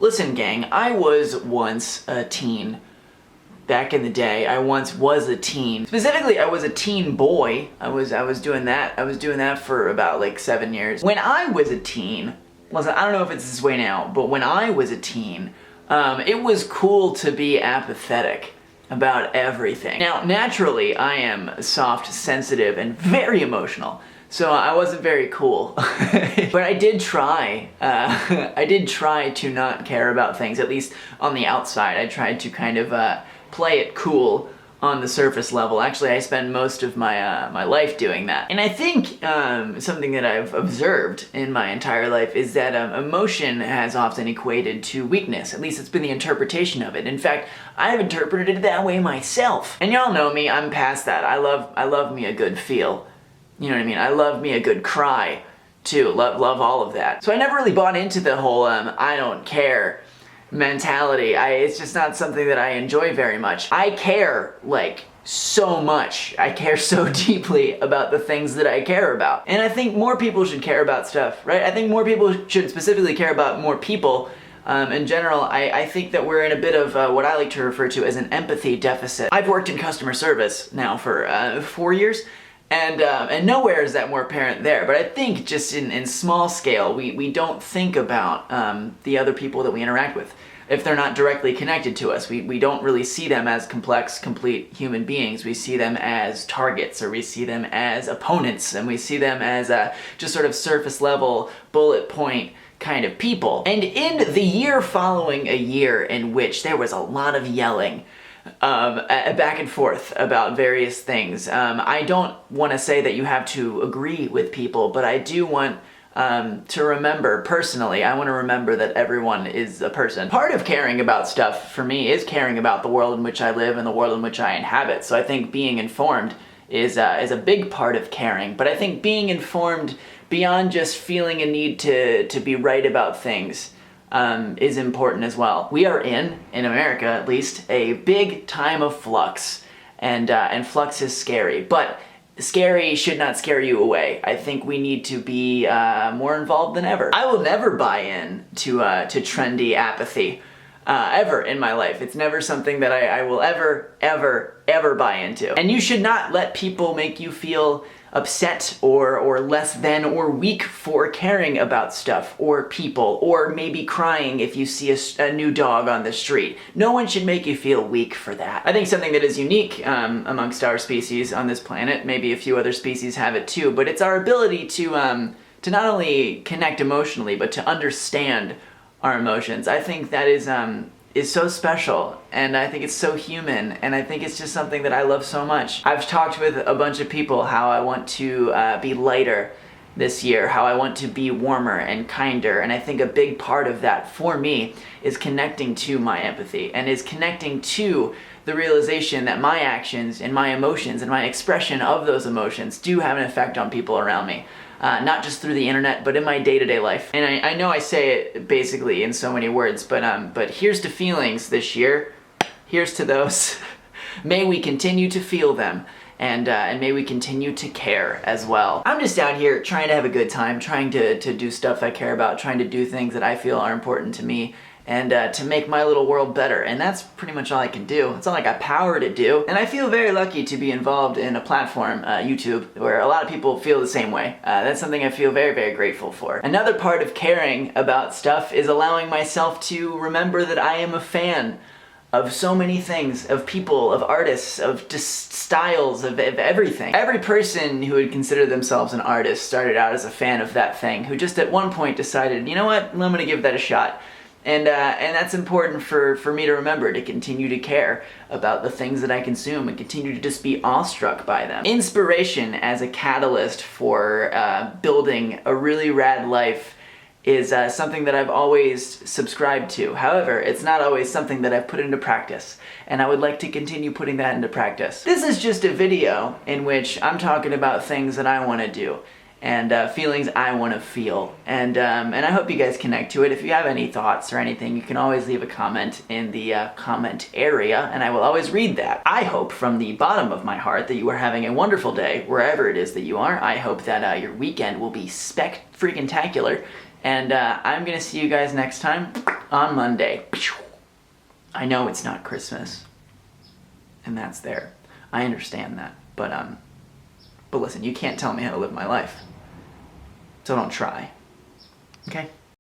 Listen, gang, I was once a teen. Back in the day, I once was a teen. Specifically, I was a teen boy. I was doing that. I was doing that for about like 7 years. When I was a teen, listen, I don't know if it's this way now, but when I was a teen, it was cool to be apathetic about everything. Now, naturally, I am soft, sensitive, and very emotional. So I wasn't very cool, but I did try. I did try to not care about things, at least on the outside. I tried to kind of play it cool on the surface level. Actually, I spend most of my life doing that. And I think something that I've observed in my entire life is that emotion has often equated to weakness. At least it's been the interpretation of it. In fact, I've interpreted it that way myself. And y'all know me, I'm past that. I love me a good feel. You know what I mean? I love me a good cry, too. Love all of that. So I never really bought into the whole I don't care mentality. It's just not something that I enjoy very much. I care, like, so much. I care so deeply about the things that I care about. And I think more people should care about stuff, right? I think more people should specifically care about more people. In general, I think that we're in a bit of what I like to refer to as an empathy deficit. I've worked in customer service now for 4 years. And nowhere is that more apparent there. But I think just in small scale, we don't think about the other people that we interact with. If they're not directly connected to us, we don't really see them as complex, complete human beings. We see them as targets, or we see them as opponents, and we see them as just sort of surface level, bullet point kind of people. And in the year following a year in which there was a lot of yelling, back and forth about various things. I don't want to say that you have to agree with people, but I do want to remember, personally, I want to remember that everyone is a person. Part of caring about stuff, for me, is caring about the world in which I live and the world in which I inhabit. So I think being informed is a big part of caring. But I think being informed beyond just feeling a need to be right about things is important as well. We are in America at least, a big time of flux, and flux is scary, but scary should not scare you away. I think we need to be more involved than ever. I will never buy in to trendy apathy ever in my life. It's never something that I will ever buy into. And you should not let people make you feel upset or less than or weak for caring about stuff or people, or maybe crying if you see a new dog on the street. No one should make you feel weak for that. I think something that is unique amongst our species on this planet, maybe a few other species have it too, but it's our ability to not only connect emotionally, but to understand our emotions. I think that is so special, and I think it's so human, and I think it's just something that I love so much. I've talked with a bunch of people how I want to be lighter this year, how I want to be warmer and kinder, and I think a big part of that for me is connecting to my empathy, and is connecting to the realization that my actions and my emotions and my expression of those emotions do have an effect on people around me. Not just through the internet, but in my day-to-day life. And I know I say it basically in so many words, but here's to feelings this year. Here's to those. May we continue to feel them, and may we continue to care as well. I'm just out here trying to have a good time, trying to do stuff I care about, trying to do things that I feel are important to me, and to make my little world better. And that's pretty much all I can do. It's all I got power to do. And I feel very lucky to be involved in a platform, YouTube, where a lot of people feel the same way. That's something I feel very, very grateful for. Another part of caring about stuff is allowing myself to remember that I am a fan of so many things, of people, of artists, of just styles, of everything. Every person who would consider themselves an artist started out as a fan of that thing, who just at one point decided, you know what, I'm gonna give that a shot. And that's important for me to remember, to continue to care about the things that I consume and continue to just be awestruck by them. Inspiration as a catalyst for building a really rad life is something that I've always subscribed to. However, it's not always something that I've put into practice, and I would like to continue putting that into practice. This is just a video in which I'm talking about things that I want to do, and feelings I want to feel, and I hope you guys connect to it. If you have any thoughts or anything, you can always leave a comment in the comment area, and I will always read that. I hope from the bottom of my heart that you are having a wonderful day, wherever it is that you are. I hope that your weekend will be freaking-tacular, And I'm gonna see you guys next time on Monday. I know it's not Christmas, and that's there. I understand that, but listen, you can't tell me how to live my life, so don't try. Okay?